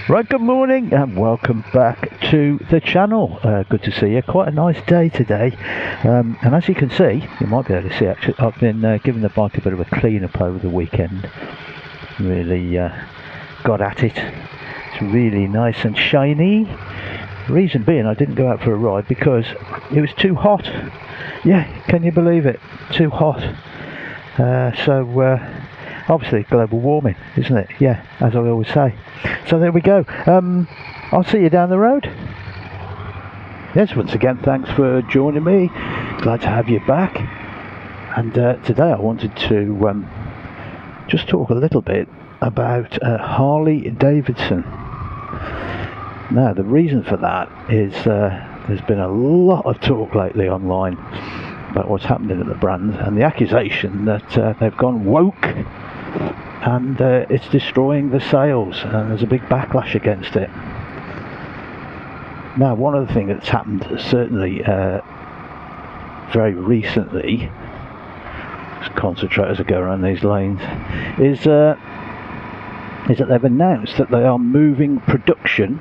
Right, good morning and welcome back to the channel. Good to see you. Quite a nice day today, and as you can see, you might be able to see actually, I've been giving the bike a bit of a clean up over the weekend. Really got at it. It's really nice and shiny. Reason being I didn't go out for a ride because it was too hot. Yeah, can you believe it? Too hot. Obviously global warming, isn't it? Yeah, as I always say. So there we go. I'll see you down the road. Yes, once again, thanks for joining me. Glad to have you back. And today I wanted to just talk a little bit about Harley Davidson. Now, the reason for that is there's been a lot of talk lately online about what's happening at the brand and the accusation that they've gone woke and it's destroying the sales, and there's a big backlash against it. Now, one of the things that's happened certainly very recently, let's concentrate as I go around these lanes, is that they've announced that they are moving production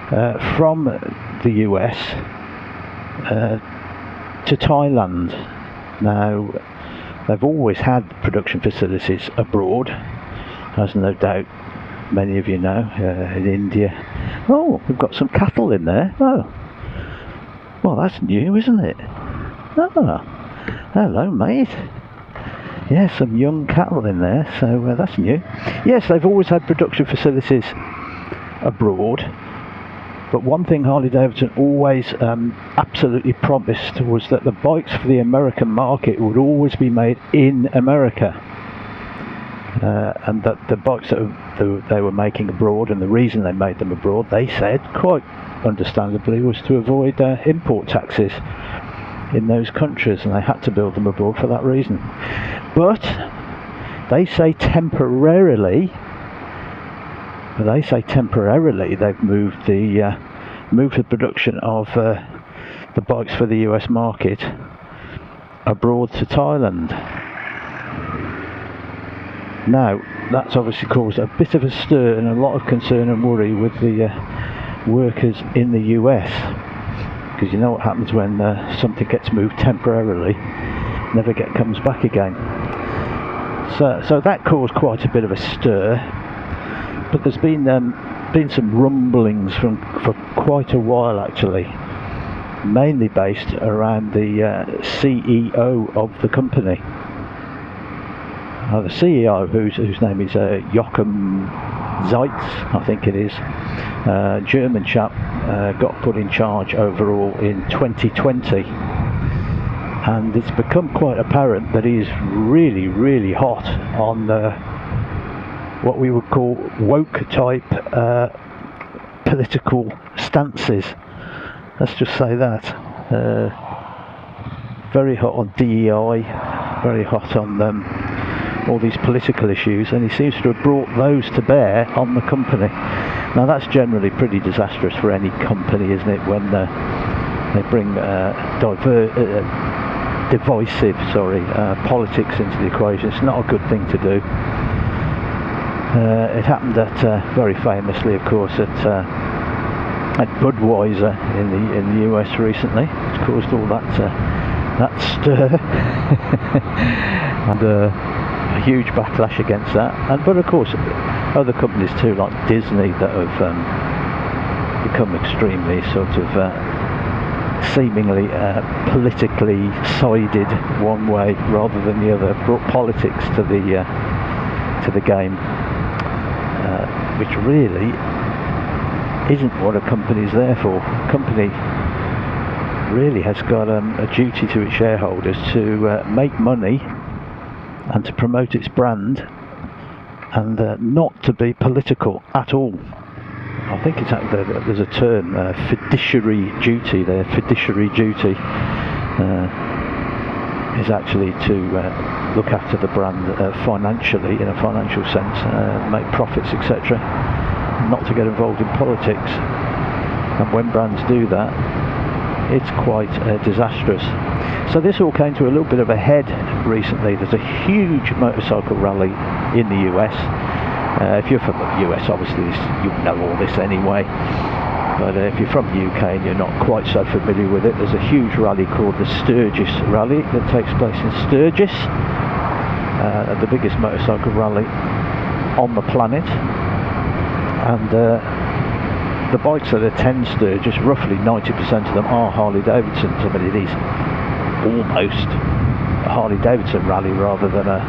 from the US to Thailand. Now, they've always had production facilities abroad, as no doubt many of you know, in India. Oh, we've got some cattle in there. Oh, well, that's new, isn't it? Oh, hello, mate. Yeah, some young cattle in there, so that's new. Yes, they've always had production facilities abroad. But one thing Harley Davidson always absolutely promised was that the bikes for the American market would always be made in America. And that the bikes that they were making abroad, and the reason they made them abroad, they said, quite understandably, was to avoid import taxes in those countries, and they had to build them abroad for that reason. But they say temporarily they've moved the production of the bikes for the US market abroad to Thailand. Now, that's obviously caused a bit of a stir and a lot of concern and worry with the workers in the US, because you know what happens when something gets moved temporarily, never comes back again. So that caused quite a bit of a stir. But there's been some rumblings for quite a while actually, mainly based around the CEO of the company. The CEO, whose name is Joachim Zeitz, I think it is, German chap, got put in charge overall in 2020, and it's become quite apparent that he's really, really hot on what we would call woke type political stances. Let's just say that. Very hot on DEI, very hot on all these political issues, and he seems to have brought those to bear on the company. Now, that's generally pretty disastrous for any company, isn't it, when they bring divisive politics into the equation. It's not a good thing to do. It happened very famously, of course, at Budweiser in the US recently. It's caused all that stir and a huge backlash against that. But of course, other companies too, like Disney, that have become extremely sort of seemingly politically sided one way rather than the other, brought politics to the game. Which really isn't what a company's there for. A company really has got a duty to its shareholders to make money and to promote its brand, and not to be political at all. I think it's there's a term, fiduciary duty there. Fiduciary duty is actually to look after the brand financially, in a financial sense, make profits, etc., not to get involved in politics. And when brands do that, it's quite disastrous. So this all came to a little bit of a head recently. There's a huge motorcycle rally in the US. If you're from the US, obviously you'll know all this anyway. But if you're from the UK and you're not quite so familiar with it, there's a huge rally called the Sturgis Rally that takes place in Sturgis, the biggest motorcycle rally on the planet. And the bikes that attend Sturgis, roughly 90% of them are Harley Davidsons. I mean, it is almost a Harley Davidson rally rather than a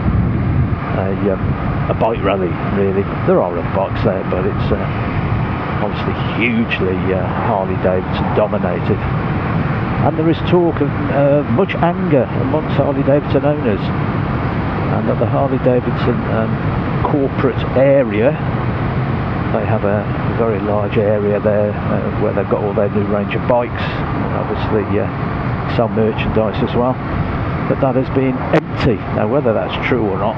bike rally, really. There are other bikes there, but it's obviously hugely Harley Davidson dominated. And there is talk of much anger amongst Harley Davidson owners, and that the Harley Davidson corporate area, they have a very large area there where they've got all their new range of bikes, and obviously sell merchandise as well, but that has been empty. Now whether that's true or not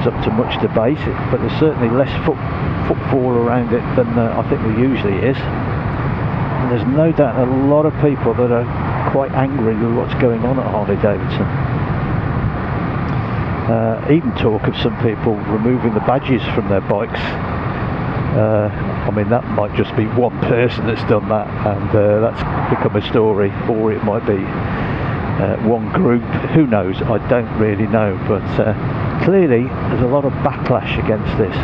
is up to much debate, but there's certainly less footfall around it than I think there usually is. And there's no doubt a lot of people that are quite angry with what's going on at Harley Davidson. Even talk of some people removing the badges from their bikes. I mean, that might just be one person that's done that, and that's become a story, or it might be one group, who knows, I don't really know, but clearly there's a lot of backlash against this,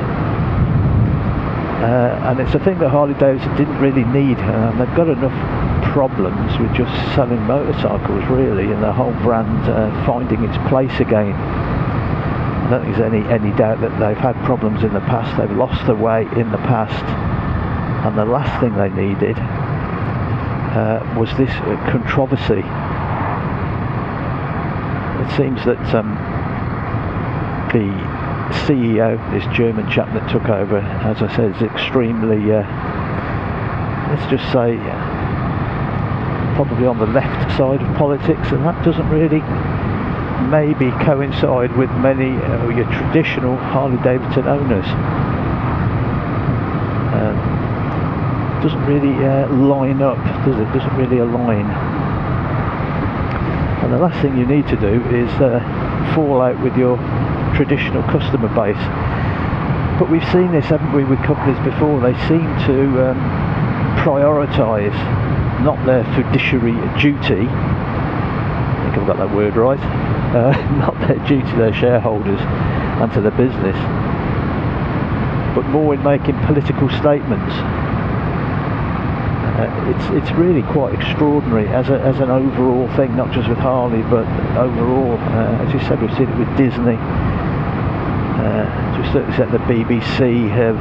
and it's a thing that Harley Davidson didn't really need. They've got enough problems with just selling motorcycles, really, and the whole brand finding its place again. I don't think there's any doubt that they've had problems in the past, they've lost their way in the past, and the last thing they needed was this controversy. It seems that the CEO, this German chap that took over, as I said, is extremely, let's just say, probably on the left side of politics, and that doesn't really maybe coincide with many your traditional Harley Davidson owners. Doesn't really line up, does it? Doesn't really align. And the last thing you need to do is fall out with your traditional customer base. But we've seen this, haven't we, with companies before? They seem to prioritise not their fiduciary duty, I think I've got that word right, not their duty to their shareholders and to the business, but more in making political statements. It's really quite extraordinary as an overall thing, not just with Harley, but overall. As you said, we've seen it with Disney. To a certain extent, the BBC have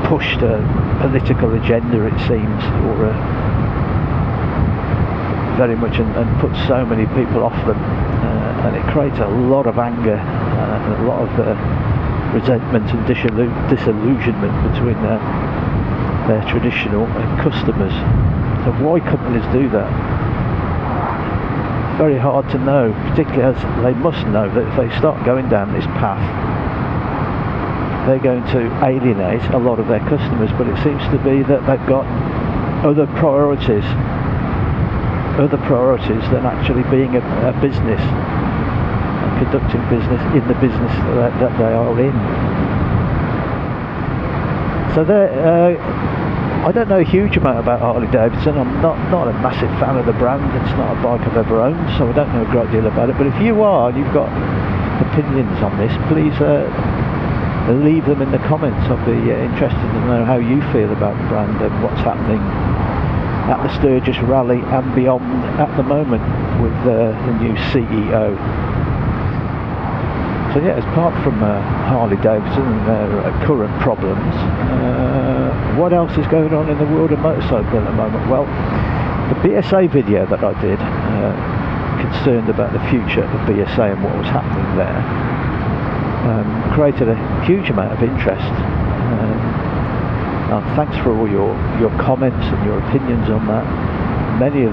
pushed a political agenda, it seems, or very much, and put so many people off them, and it creates a lot of anger, and a lot of resentment and disillusionment between their traditional customers. So why companies do that? Very hard to know, particularly as they must know that if they start going down this path, they're going to alienate a lot of their customers. But it seems to be that they've got other priorities than actually being a business and conducting business in the business that they are in. So I don't know a huge amount about Harley Davidson. I'm not a massive fan of the brand. It's not a bike I've ever owned, so I don't know a great deal about it. But if you are, and you've got opinions on this, please leave them in the comments. I'd be interested to know how you feel about the brand and what's happening at the Sturgis Rally and beyond at the moment with the new CEO. So yeah, apart from Harley Davidson and their current problems, what else is going on in the world of motorcycling at the moment? Well, the BSA video that I did, concerned about the future of BSA and what was happening there, created a huge amount of interest. Thanks for all your comments and your opinions on that. Many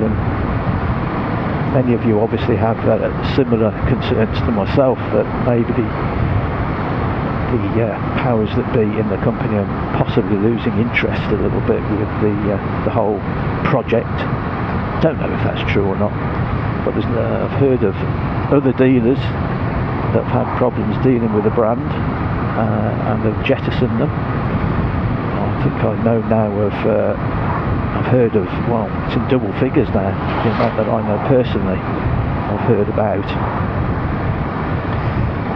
of you obviously have similar concerns to myself, that maybe the powers that be in the company are possibly losing interest a little bit with the whole project. don't know if that's true or not, but I've heard of other dealers that have had problems dealing with the brand and have jettisoned them. I think I know now of, I've heard of, well, it's in double figures now, the amount that I know personally I've heard about.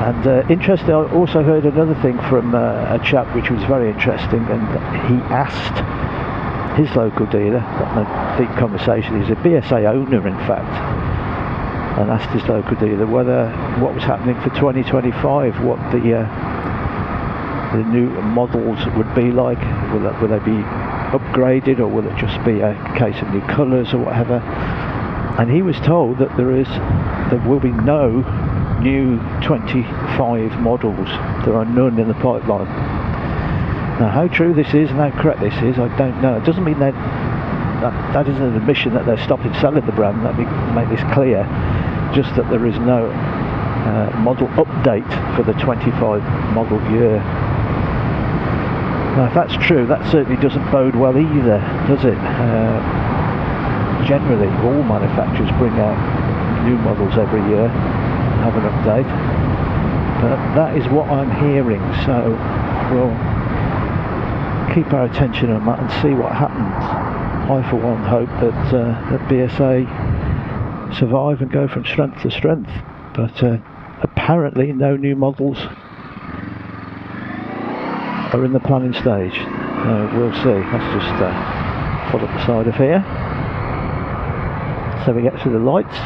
And interesting, I also heard another thing from a chap which was very interesting, and he asked his local dealer, got in a deep conversation, he's a BSA owner in fact, and asked his local dealer what was happening for 2025, what the new models would be like, will they be upgraded, or will it just be a case of new colours or whatever. And he was told that there will be no new 25 models, there are none in the pipeline. Now how true this is and how correct this is, I don't know. It doesn't mean that isn't an admission that they're stopping selling the brand, let me make this clear, just that there is no model update for the 25 model year. Now if that's true, that certainly doesn't bode well either, does it? Generally all manufacturers bring out new models every year, have an update, but that is what I'm hearing, so we'll keep our attention on that and see what happens. I for one hope that BSA survive and go from strength to strength, but apparently no new models are in the planning stage. We'll see. Let's just pull up the side of here so we get through the lights.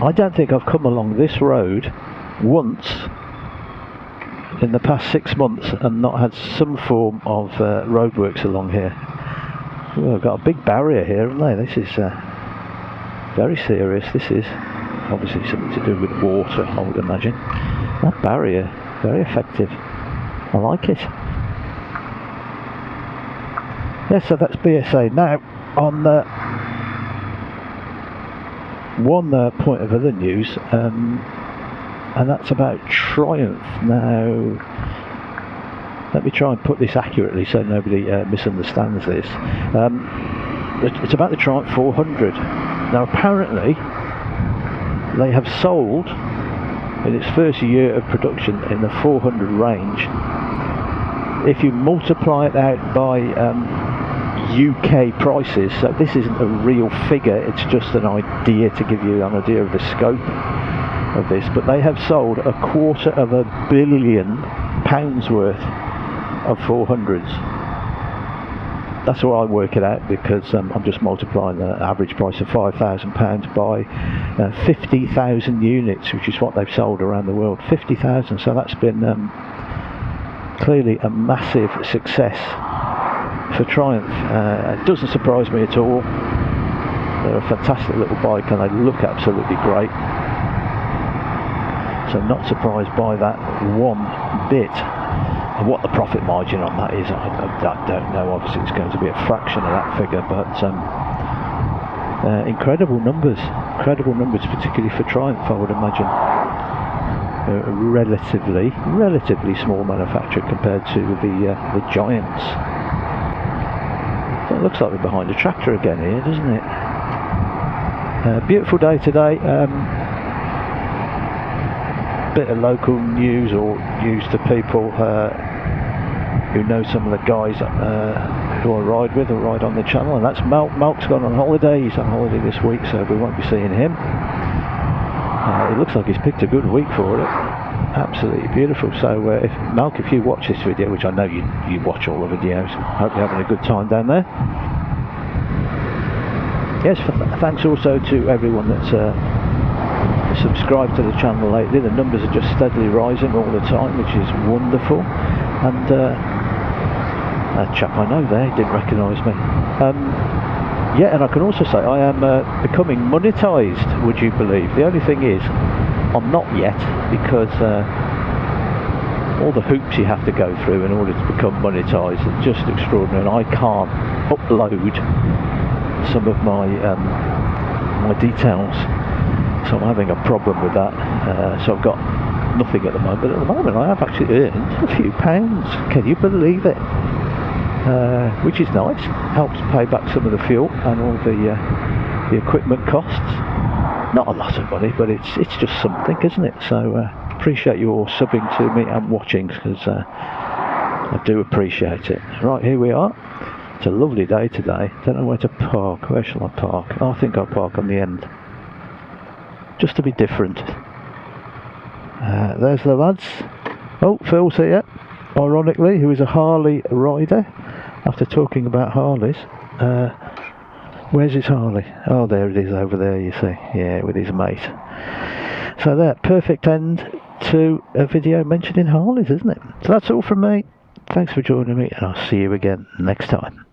I don't think I've come along this road once in the past 6 months and not had some form of roadworks along here. Well, I've got a big barrier here, haven't they? This is very serious. This is obviously something to do with water, I would imagine. That barrier, very effective. I like it. Yes, so that's BSA. Now, on one point of other news, and that's about Triumph. Now, let me try and put this accurately so nobody misunderstands this. It's about the Triumph 400. Now, apparently, they have sold, in its first year of production in the 400 range, if you multiply it out by UK prices, so this isn't a real figure, it's just an idea to give you an idea of the scope of this, but they have sold £250 million worth of 400s. That's how I work it out, because I'm just multiplying the average price of £5,000 by 50,000 units, which is what they've sold around the world. 50,000, so that's been clearly a massive success for Triumph. It doesn't surprise me at all. They're a fantastic little bike and they look absolutely great. So not surprised by that one bit. And what the profit margin on that is, I don't know. Obviously it's going to be a fraction of that figure, but incredible numbers, particularly for Triumph, I would imagine. A relatively small manufacturer compared to the giants. So it looks like we're behind a tractor again here, doesn't it? Beautiful day today. Bit of local news, or news to people who know some of the guys who I ride with or ride on the channel, and that's Malk. Malk's gone on holiday. He's on holiday this week, so we won't be seeing him. It looks like he's picked a good week for it. Absolutely beautiful. So Malk, if you watch this video, which I know you watch all the videos, hope you're having a good time down there. Yes, thanks also to everyone that's subscribed to the channel lately. The numbers are just steadily rising all the time, which is wonderful. And that chap I know there, he didn't recognise me. Yeah, and I can also say I am becoming monetised, would you believe? The only thing is, I'm not yet, because all the hoops you have to go through in order to become monetised are just extraordinary, and I can't upload some of my my details, so I'm having a problem with that. So I've got nothing at the moment, but at the moment I have actually earned a few pounds. Can you believe it? Which is nice, helps pay back some of the fuel and all the the equipment costs. Not a lot of money, but it's just something, isn't it? So appreciate you all subbing to me and watching, because I do appreciate it. Right, here we are. It's a lovely day today. Don't know where to park. Where shall I park? I think I'll park on the end, just to be different. There's the lads. Oh, Phil's here, ironically, who is a Harley rider. After talking about Harleys, where's his Harley? Oh, there it is over there, you see. Yeah, with his mate. So there, perfect end to a video mentioning Harleys, isn't it? So that's all from me. Thanks for joining me, and I'll see you again next time.